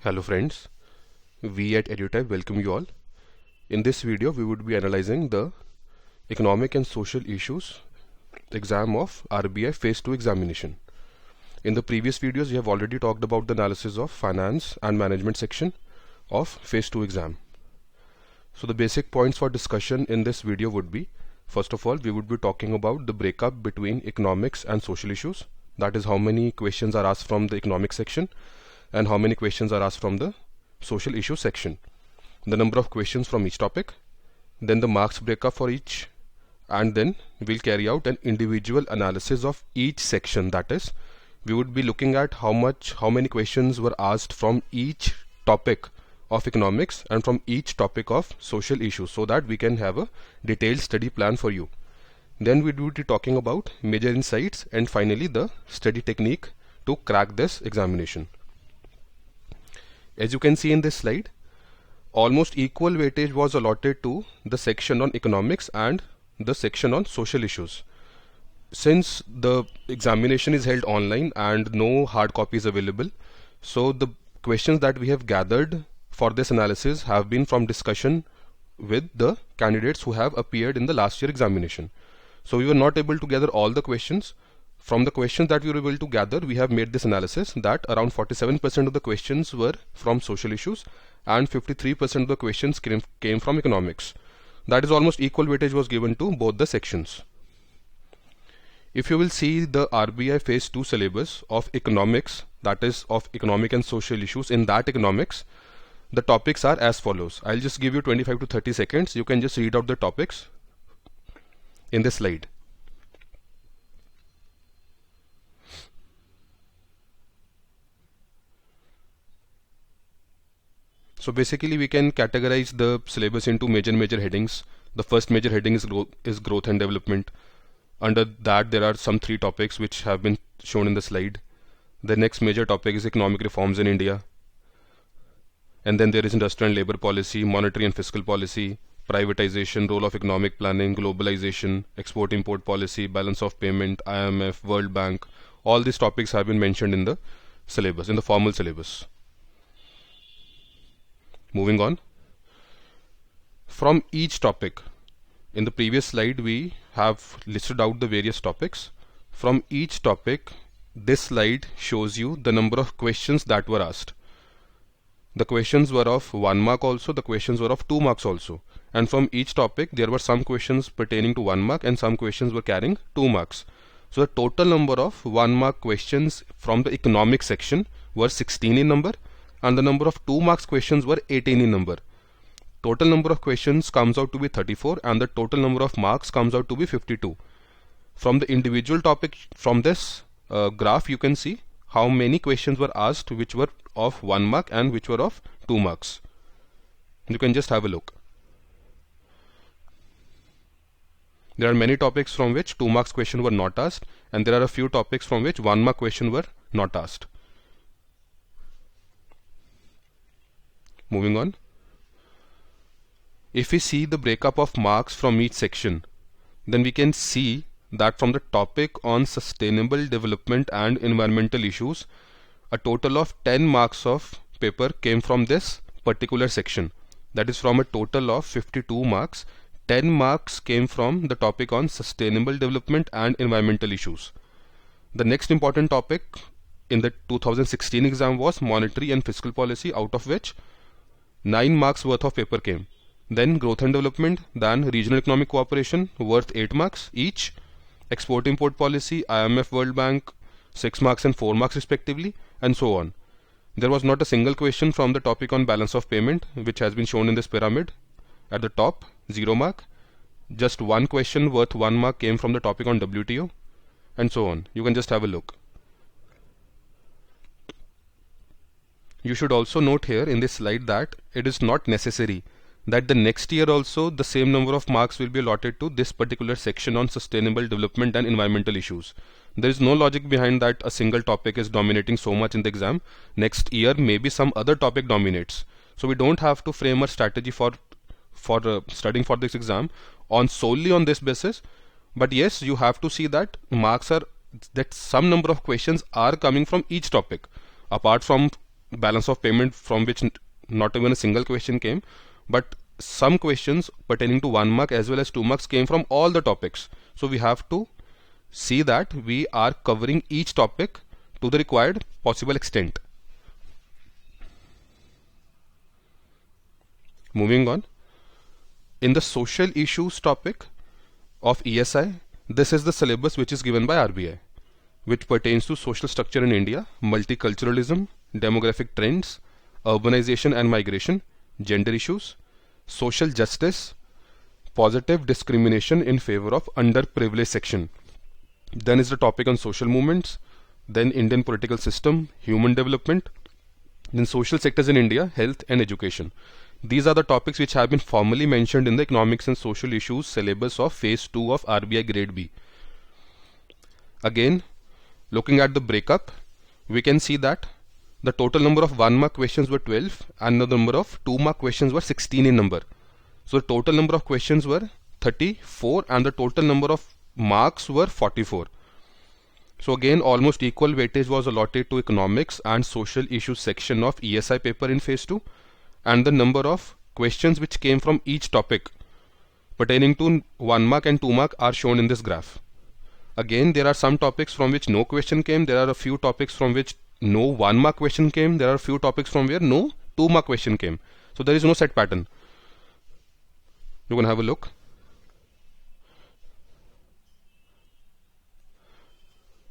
Hello friends, we at EduType welcome you all. In this video we would be analyzing the economic and social issues exam of RBI Phase 2 examination. In the previous videos we have already talked about the analysis of finance and management section of Phase 2 exam. So the basic points for discussion in this video would be, first of all we would be talking about the breakup between economics and social issues, that is how many questions are asked from the economic section and how many questions are asked from the social issue section, the number of questions from each topic, then the marks breakup for each, and then we'll carry out an individual analysis of each section. That is, we would be looking at how many questions were asked from each topic of economics and from each topic of social issues, so that we can have a detailed study plan for you. Then we would be talking about major insights and finally the study technique to crack this examination. As you can see in this slide, almost equal weightage was allotted to the section on economics and the section on social issues. Since the examination is held online and no hard copy is available, so the questions that we have gathered for this analysis have been from discussion with the candidates who have appeared in the last year examination. So we were not able to gather all the questions. From the questions that we were able to gather, we have made this analysis that around 47% of the questions were from social issues and 53% of the questions came from economics. That is, almost equal weightage was given to both the sections. If you will see the RBI Phase 2 syllabus of economics, that is of economic and social issues, in that economics, the topics are as follows. I'll just give you 25 to 30 seconds. You can just read out the topics in this slide. So basically we can categorize the syllabus into major headings. The first major heading is growth and development. Under that there are some 3 topics which have been shown in the slide. The next major topic is economic reforms in India. And then there is industrial and labor policy, monetary and fiscal policy, privatization, role of economic planning, globalization, export-import policy, balance of payment, IMF, World Bank. All these topics have been mentioned in the syllabus, in the formal syllabus. Moving on, from each topic, in the previous slide we have listed out the various topics. From each topic, this slide shows you the number of questions that were asked. The questions were of 1 mark also, the questions were of 2 marks also, and from each topic there were some questions pertaining to 1 mark and some questions were carrying 2 marks. So the total number of 1 mark questions from the economic section were 16 in number, and the number of 2 marks questions were 18 in number. Total number of questions comes out to be 34 and the total number of marks comes out to be 52. From the individual topic, from this graph you can see how many questions were asked which were of 1 mark and which were of 2 marks. You can just have a look. There are many topics from which 2 marks questions were not asked, and there are a few topics from which 1 mark questions were not asked. Moving on, if we see the breakup of marks from each section, then we can see that from the topic on sustainable development and environmental issues, a total of 10 marks of paper came from this particular section. That is, from a total of 52 marks, 10 marks came from the topic on sustainable development and environmental issues. The next important topic in the 2016 exam was monetary and fiscal policy, out of which 9 marks worth of paper came. Then growth and development, then regional economic cooperation worth 8 marks each, export-import policy, IMF, World Bank 6 marks and 4 marks respectively, and so on. There was not a single question from the topic on balance of payment, which has been shown in this pyramid. At the top, 0 mark. Just 1 question worth 1 mark came from the topic on WTO, and so on. You can just have a look. You should also note here in this slide that it is not necessary that the next year also the same number of marks will be allotted to this particular section on sustainable development and environmental issues. There is no logic behind that a single topic is dominating so much in the exam. Next year maybe some other topic dominates. So we don't have to frame a strategy for studying for this exam on solely on this basis. But yes, you have to see that marks are, that some number of questions are coming from each topic. Apart from balance of payment from which not even a single question came, but some questions pertaining to 1 mark as well as 2 marks came from all the topics. So we have to see that we are covering each topic to the required possible extent. Moving on, in the social issues topic of ESI, this is the syllabus which is given by RBI, which pertains to social structure in India, multiculturalism, demographic trends, urbanization and migration, gender issues, social justice, positive discrimination in favor of underprivileged section. Then is the topic on social movements, then Indian political system, human development, then social sectors in India, health and education. These are the topics which have been formally mentioned in the economics and social issues syllabus of phase 2 of RBI Grade B. Again, looking at the breakup, we can see that the total number of 1 mark questions were 12 and the number of 2 mark questions were 16 in number. So the total number of questions were 34 and the total number of marks were 44. So again, almost equal weightage was allotted to economics and social issues section of ESI paper in phase 2, and the number of questions which came from each topic pertaining to 1 mark and 2 mark are shown in this graph. Again, there are some topics from which no question came, there are a few topics from which no 1 mark question came, there are a few topics from where no 2 mark question came. So there is no set pattern. You can have a look.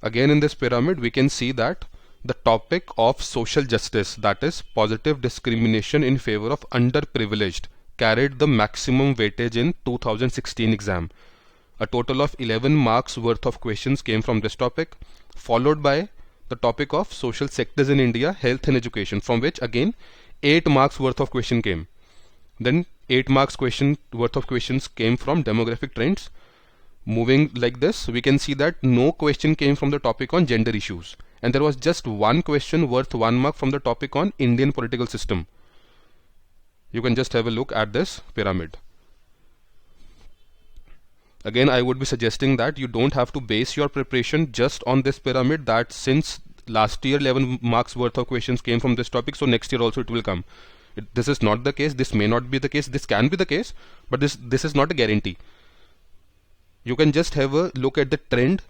Again, in this pyramid we can see that the topic of social justice, that is positive discrimination in favor of underprivileged, carried the maximum weightage in 2016 exam. A total of 11 marks worth of questions came from this topic, followed by the topic of social sectors in India, health and education, from which again 8 marks worth of question came. Then 8 marks worth of questions came from demographic trends. Moving like this, we can see that no question came from the topic on gender issues, and there was just one question worth 1 mark from the topic on Indian political system. You can just have a look at this pyramid. Again, I would be suggesting that you don't have to base your preparation just on this pyramid, that since last year 11 marks worth of questions came from this topic, so next year also it will come. This is not the case. This may not be the case. This can be the case, but this is not a guarantee. You can just have a look at the trend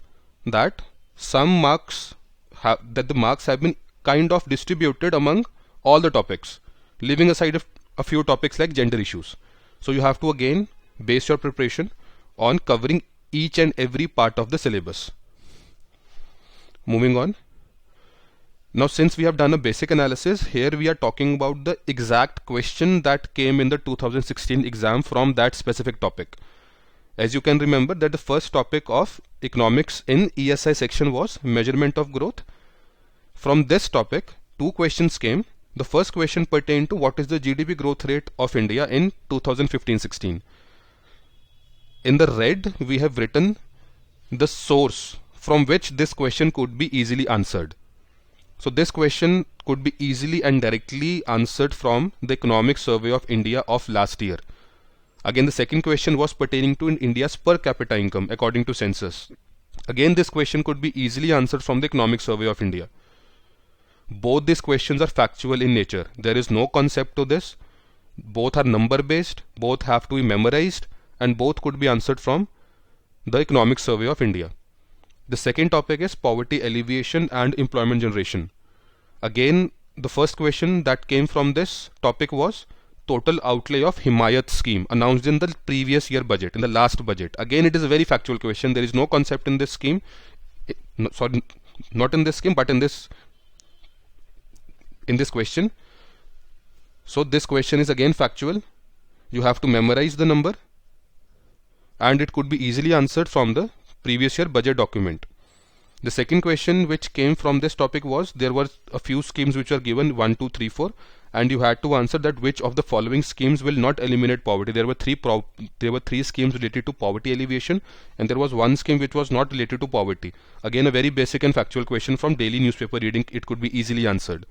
that some marks the marks have been kind of distributed among all the topics, leaving aside a few topics like gender issues. So you have to again base your preparation on covering each and every part of the syllabus. Moving on. Now, since we have done a basic analysis, here we are talking about the exact question that came in the 2016 exam from that specific topic. As you can remember that the first topic of economics in ESI section was measurement of growth. From this topic, 2 questions came. The first question pertained to what is the GDP growth rate of India in 2015-16. In the red, we have written the source from which this question could be easily answered. So this question could be easily and directly answered from the Economic Survey of India of last year. Again, the second question was pertaining to India's per capita income according to census. Again, this question could be easily answered from the Economic Survey of India. Both these questions are factual in nature. There is no concept to this. Both are number based, both have to be memorized, and both could be answered from the Economic Survey of India. The second topic is poverty alleviation and employment generation. Again, the first question that came from this topic was total outlay of Himayat scheme announced in the previous year budget, in the last budget. Again, it is a very factual question. There is no concept in this scheme. Sorry, not in this scheme, but in this question. So this question is again factual. You have to memorize the number, and it could be easily answered from the previous year budget document. The second question which came from this topic was, there were a few schemes which were given 1, 2, 3, 4, and you had to answer that which of the following schemes will not eliminate poverty. There were three schemes related to poverty alleviation, and there was one scheme which was not related to poverty. Again, a very basic and factual question from daily newspaper reading. It could be easily answered.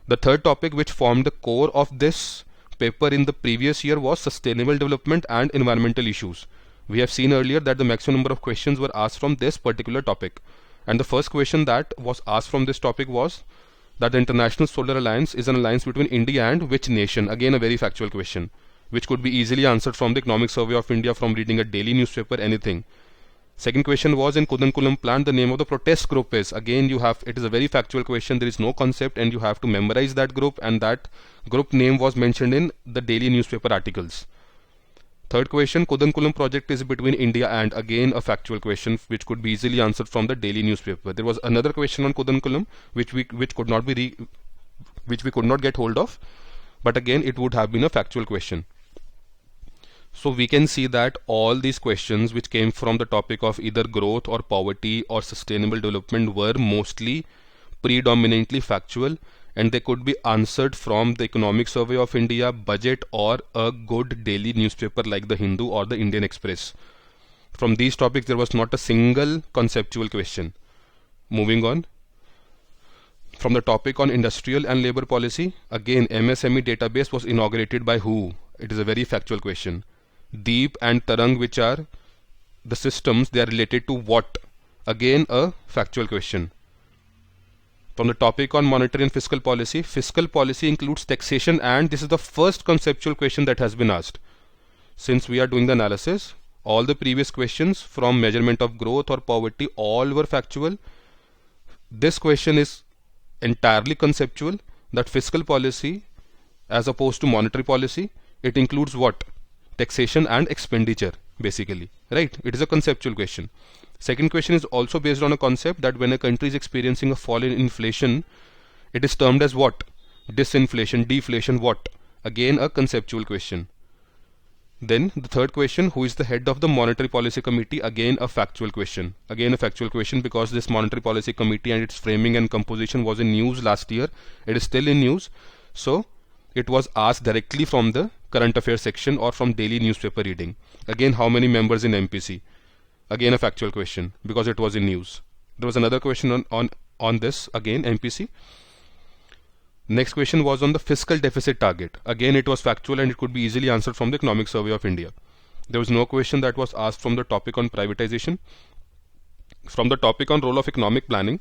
The third topic which formed the core of this paper in the previous year was sustainable development and environmental issues. We have seen earlier that the maximum number of questions were asked from this particular topic, and the first question that was asked from this topic was that the International Solar Alliance is an alliance between India and which nation? Again, a very factual question, which could be easily answered from the Economic Survey of India, from reading a daily newspaper, anything. Second question was, in Kudankulam plant, the name of the protest group is. Again, it is a very factual question. There is no concept, and you have to memorize that group, and that group name was mentioned in the daily newspaper articles. Third question, Kudankulam project is between India and. Again, a factual question which could be easily answered from the daily newspaper. There was another question on Kudankulam which we could not get hold of, but again it would have been a factual question. So we can see that all these questions which came from the topic of either growth or poverty or sustainable development were mostly predominantly factual, and they could be answered from the Economic Survey of India, budget, or a good daily newspaper like the Hindu or the Indian Express. From these topics there was not a single conceptual question. Moving on. From the topic on industrial and labor policy, again MSME database was inaugurated by who? It is a very factual question. Deep and Tarang, which are the systems, they are related to what? Again a factual question. From the topic on monetary and fiscal policy includes taxation, and this is the first conceptual question that has been asked. Since we are doing the analysis, all the previous questions from measurement of growth or poverty, all were factual. This question is entirely conceptual, that fiscal policy as opposed to monetary policy, it includes what? Taxation and expenditure, basically, right? It is a conceptual question. Second question is also based on a concept that when a country is experiencing a fall in inflation, it is termed as what? Disinflation, deflation, what? Again a conceptual question. Then the third question, who is the head of the monetary policy committee? Again a factual question. Again a factual question, because this monetary policy committee and its framing and composition was in news last year. It is still in news. So it was asked directly from the current affairs section or from daily newspaper reading. Again, how many members in MPC? Again a factual question, because it was in news. There was another question on this, again MPC. Next question was on the fiscal deficit target. Again it was factual, and it could be easily answered from the Economic Survey of India. There was no question that was asked from the topic on privatization. From the topic on role of economic planning,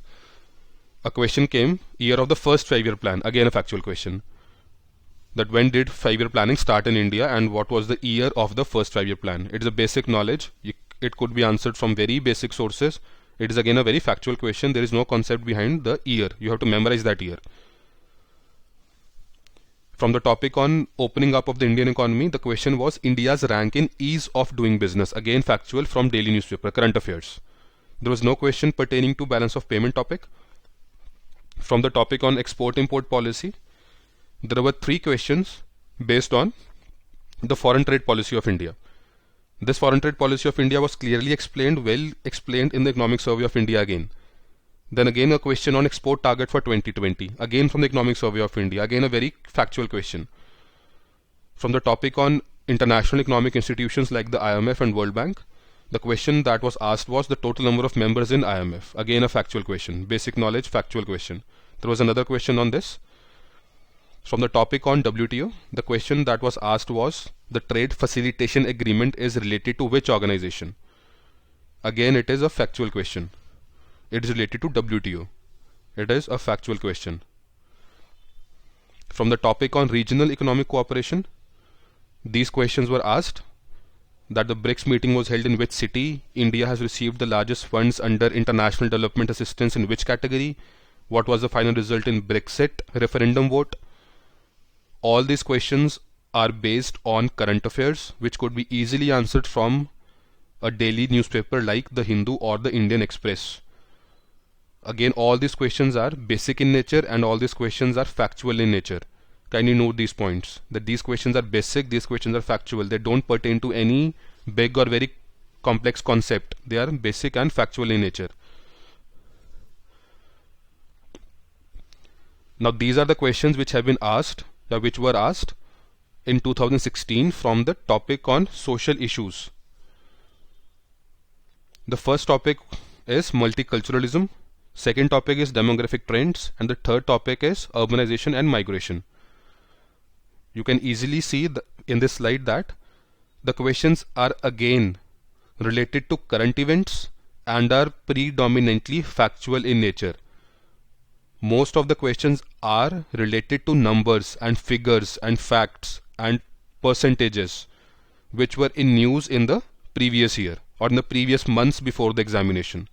a question came, year of the first 5-year plan. Again a factual question, that when did 5-year planning start in India and what was the year of the first 5-year plan. It is a basic knowledge. It could be answered from very basic sources. It is again a very factual question. There is no concept behind the year. You have to memorize that year. From the topic on opening up of the Indian economy, the question was India's rank in ease of doing business. Again factual from daily newspaper, current affairs. There was no question pertaining to balance of payment topic. From the topic on export-import policy, there were 3 questions based on the foreign trade policy of India. This foreign trade policy of India was clearly explained, well explained in the Economic Survey of India again. Then again a question on export target for 2020, again from the Economic Survey of India, again a very factual question. From the topic on international economic institutions like the IMF and World Bank, the question that was asked was the total number of members in IMF. Again a factual question, basic knowledge, factual question. There was another question on this. From the topic on WTO, the question that was asked was the trade facilitation agreement is related to which organization? Again it is a factual question. It is related to WTO. It is a factual question. From the topic on regional economic cooperation, these questions were asked, that the BRICS meeting was held in which city, India has received the largest funds under international development assistance in which category, what was the final result in Brexit referendum vote. All these questions are based on current affairs, which could be easily answered from a daily newspaper like the Hindu or the Indian Express. Again, all these questions are basic in nature and all these questions are factual in nature. Kindly note these points, that these questions are basic, these questions are factual. They don't pertain to any big or very complex concept. They are basic and factual in nature. Now these are the questions which have been asked, which were asked in 2016 from the topic on social issues. The first topic is multiculturalism, second topic is demographic trends, and the third topic is urbanization and migration. You can easily see in this slide that the questions are again related to current events and are predominantly factual in nature. most of the questions are related to numbers and figures and facts and percentages which were in news in the previous year or in the previous months before the examination.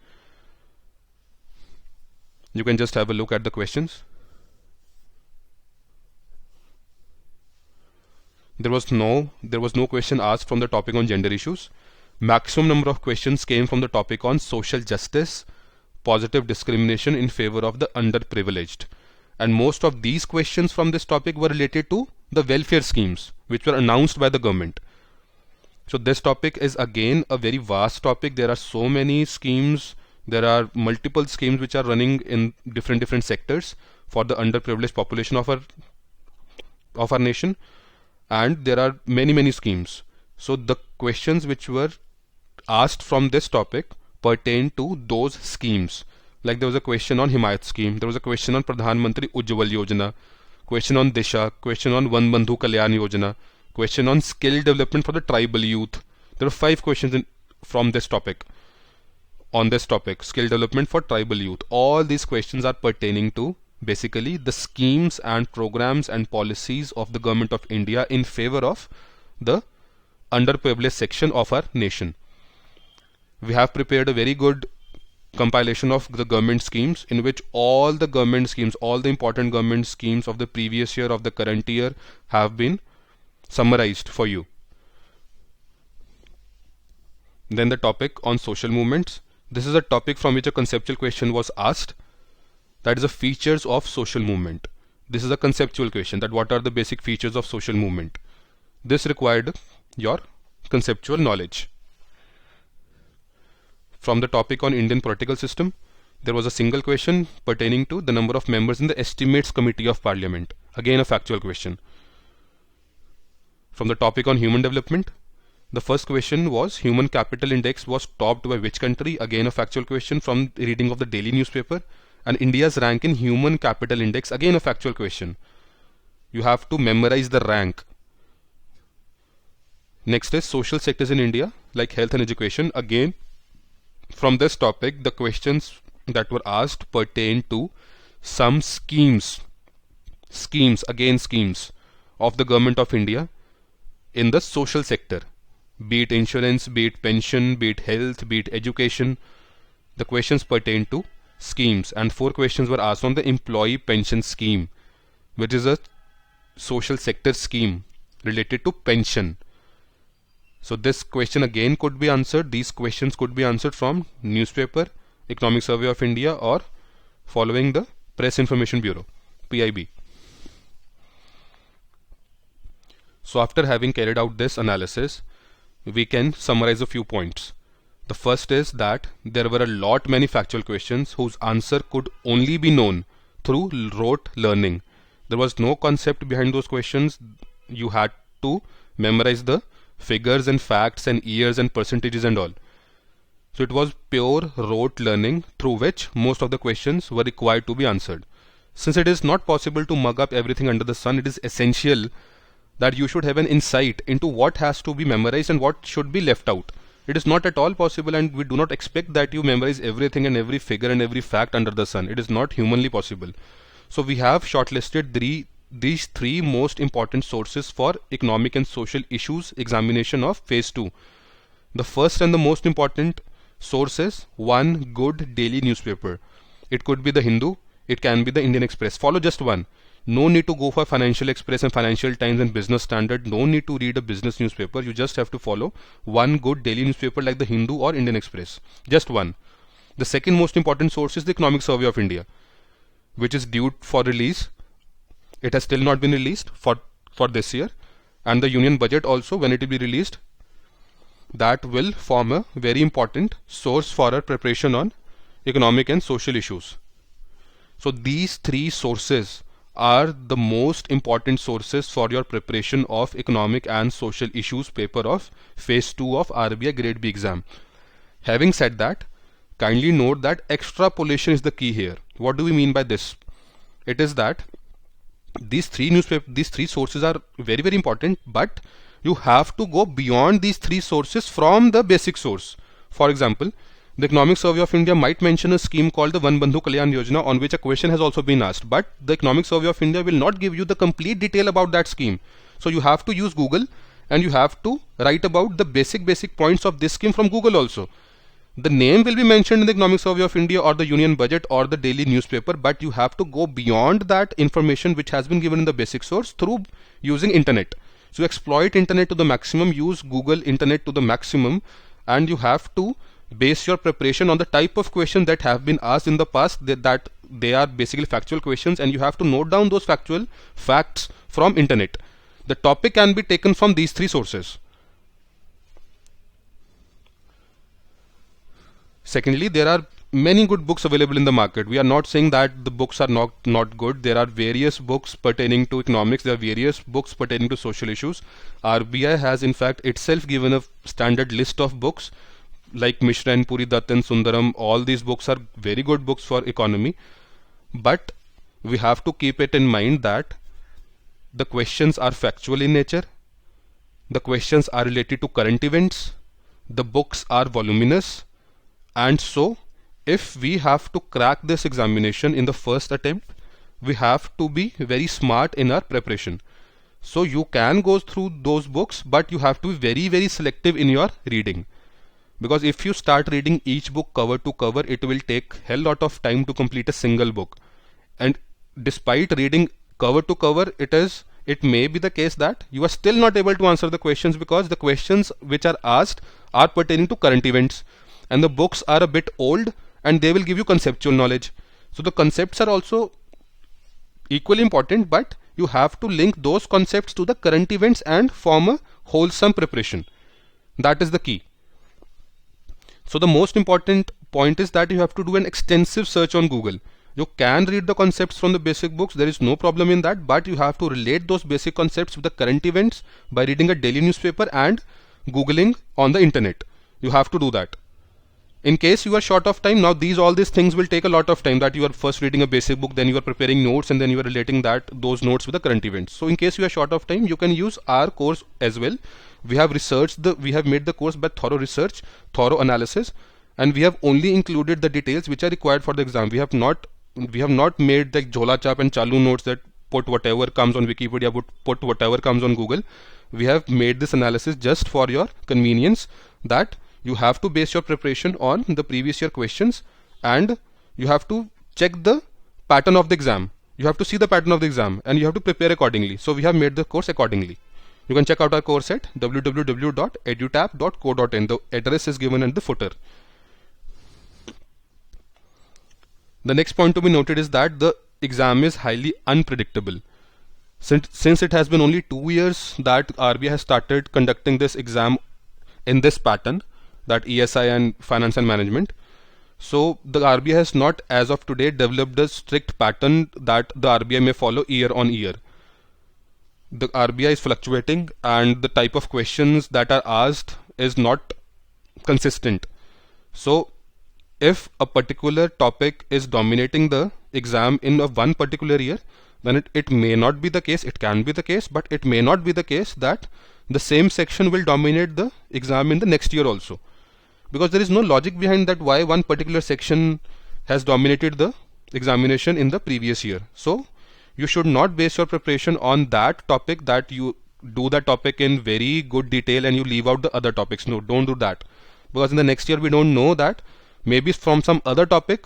You can just have a look at the questions. There was no question asked from the topic on gender issues. Maximum number of questions came from the topic on social justice, positive discrimination in favor of the underprivileged. And most of these questions from this topic were related to the welfare schemes which were announced by the government. So this topic is again a very vast topic. There are so many schemes. There are multiple schemes which are running in different sectors for the underprivileged population of our nation. And there are many schemes. So the questions which were asked from this topic pertain to those schemes. Like there was a question on Himayat scheme, there was a question on Pradhan Mantri Ujjwal Yojana, question on Disha, question on Van Bandhu Kalyan Yojana, question on skill development for the tribal youth. There are 5 questions from this topic. On this topic, skill development for tribal youth. All these questions are pertaining to basically the schemes and programs and policies of the government of India in favor of the underprivileged section of our nation. We have prepared a very good compilation of the government schemes in which all the government schemes, all the important government schemes of the previous year, of the current year have been summarized for you. Then the topic on social movements. This is a topic from which a conceptual question was asked. That is the features of social movement. This is a conceptual question, that what are the basic features of social movement. This required your conceptual knowledge. From the topic on Indian political system, there was a single question pertaining to the number of members in the Estimates Committee of Parliament. Again a factual question. From the topic on human development, the first question was human capital index was topped by which country? Again a factual question from reading of the daily newspaper. And India's rank in human capital index, again a factual question. You have to memorize the rank. Next is social sectors in India, like health and education. Again, from this topic, the questions that were asked pertain to some schemes of the government of India in the social sector. Be it insurance, be it pension, be it health, be it education. The questions pertain to schemes, and 4 questions were asked on the employee pension scheme, which is a social sector scheme related to pension. So this question again could be answered, these questions could be answered from newspaper, Economic Survey of India, or following the Press Information Bureau, PIB. So after having carried out this analysis, we can summarize a few points. The first is that there were a lot many factual questions whose answer could only be known through rote learning. There was no concept behind those questions. You had to memorize the figures and facts and years and percentages and all. So it was pure rote learning through which most of the questions were required to be answered. Since it is not possible to mug up everything under the sun, it is essential that you should have an insight into what has to be memorized and what should be left out. It is not at all possible, and we do not expect that you memorize everything and every figure and every fact under the sun. It is not humanly possible. So we have shortlisted these 3 most important sources for economic and social issues examination of phase 2. The first and the most important source is one good daily newspaper. It could be the Hindu, it can be the Indian Express. Follow just one. No need to go for Financial Express and Financial Times and Business Standard. No need to read a business newspaper. You just have to follow one good daily newspaper like the Hindu or Indian Express. Just one. The second most important source is the Economic Survey of India, which is due for release. It has still not been released for this year. And the Union Budget also, when it will be released, that will form a very important source for our preparation on economic and social issues. So these 3 sources are the most important sources for your preparation of economic and social issues paper of phase 2 of RBI Grade B exam. Having said that, kindly note that extrapolation is the key here. What do we mean by this? It is that these 3 sources are very, very important, but you have to go beyond these 3 sources from the basic source. For example, The Economic Survey of India might mention a scheme called the Van Bandhu Kalyan Yojana, on which a question has also been asked, but the Economic Survey of India will not give you the complete detail about that scheme. So you have to use Google, and you have to write about the basic points of this scheme from Google also. The name will be mentioned in the Economic Survey of India or the Union Budget or the daily newspaper, but you have to go beyond that information which has been given in the basic source through using internet. So exploit internet to the maximum, use Google internet to the maximum, and you have to base your preparation on the type of question that have been asked in the past, that they are basically factual questions, and you have to note down those factual facts from internet. The topic can be taken from these three sources. Secondly, there are many good books available in the market. We are not saying that the books are not good. There are various books pertaining to economics. There are various books pertaining to social issues. RBI has in fact itself given a standard list of books like Mishra and Puri, Dutt and Sundaram. All these books are very good books for economy. But we have to keep it in mind that the questions are factual in nature. The questions are related to current events. The books are voluminous. And so, if we have to crack this examination in the first attempt, we have to be very smart in our preparation. So you can go through those books, but you have to be very, very selective in your reading. Because if you start reading each book cover to cover, it will take hell lot of time to complete a single book. And despite reading cover to cover, it may be the case that you are still not able to answer the questions, because the questions which are asked are pertaining to current events. And the books are a bit old, and they will give you conceptual knowledge. So the concepts are also equally important, but you have to link those concepts to the current events and form a wholesome preparation. That is the key. So the most important point is that you have to do an extensive search on Google. You can read the concepts from the basic books, there is no problem in that, but you have to relate those basic concepts with the current events by reading a daily newspaper and Googling on the internet. You have to do that. In case you are short of time, now all these things will take a lot of time, that you are first reading a basic book, then you are preparing notes, and then you are relating those notes with the current events. So in case you are short of time, you can use our course as well. We have made the course by thorough research, thorough analysis, and we have only included the details which are required for the exam. We have not made the Jhola Chap and Chalu notes that put whatever comes on Wikipedia, put whatever comes on Google. We have made this analysis just for your convenience, that you have to base your preparation on the previous year questions, and you have to check the pattern of the exam. You have to see the pattern of the exam, and you have to prepare accordingly. So we have made the course accordingly. You can check out our course at www.edutap.co.in. The address is given in the footer. The next point to be noted is that the exam is highly unpredictable. Since it has been only 2 years that RBI has started conducting this exam in this pattern, that ESI and finance and management, so the RBI has not as of today developed a strict pattern that the RBI may follow year on year. The RBI is fluctuating, and the type of questions that are asked is not consistent. So if a particular topic is dominating the exam in one particular year, then it may not be the case. It can be the case, but it may not be the case that the same section will dominate the exam in the next year also, because there is no logic behind that why one particular section has dominated the examination in the previous year. So you should not base your preparation on that topic, that you do that topic in very good detail and you leave out the other topics. No, don't do that, because in the next year we don't know that maybe from some other topic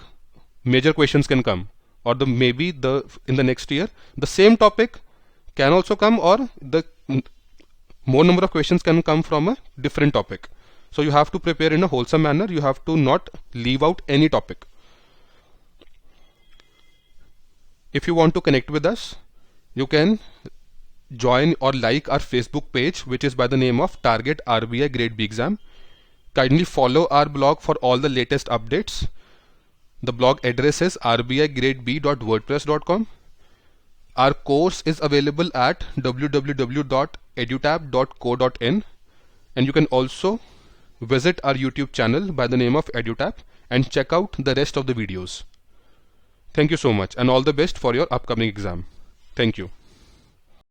major questions can come, or in the next year the same topic can also come, or the more number of questions can come from a different topic. So you have to prepare in a wholesome manner. You have to not leave out any topic. If you want to connect with us, you can join or like our Facebook page, which is by the name of Target RBI Grade B Exam. Kindly follow our blog for all the latest updates. The blog address is rbigradeb.wordpress.com. Our course is available at www.edutap.co.in, and you can also visit our YouTube channel by the name of EduTap and check out the rest of the videos. Thank you so much, and all the best for your upcoming exam. Thank you.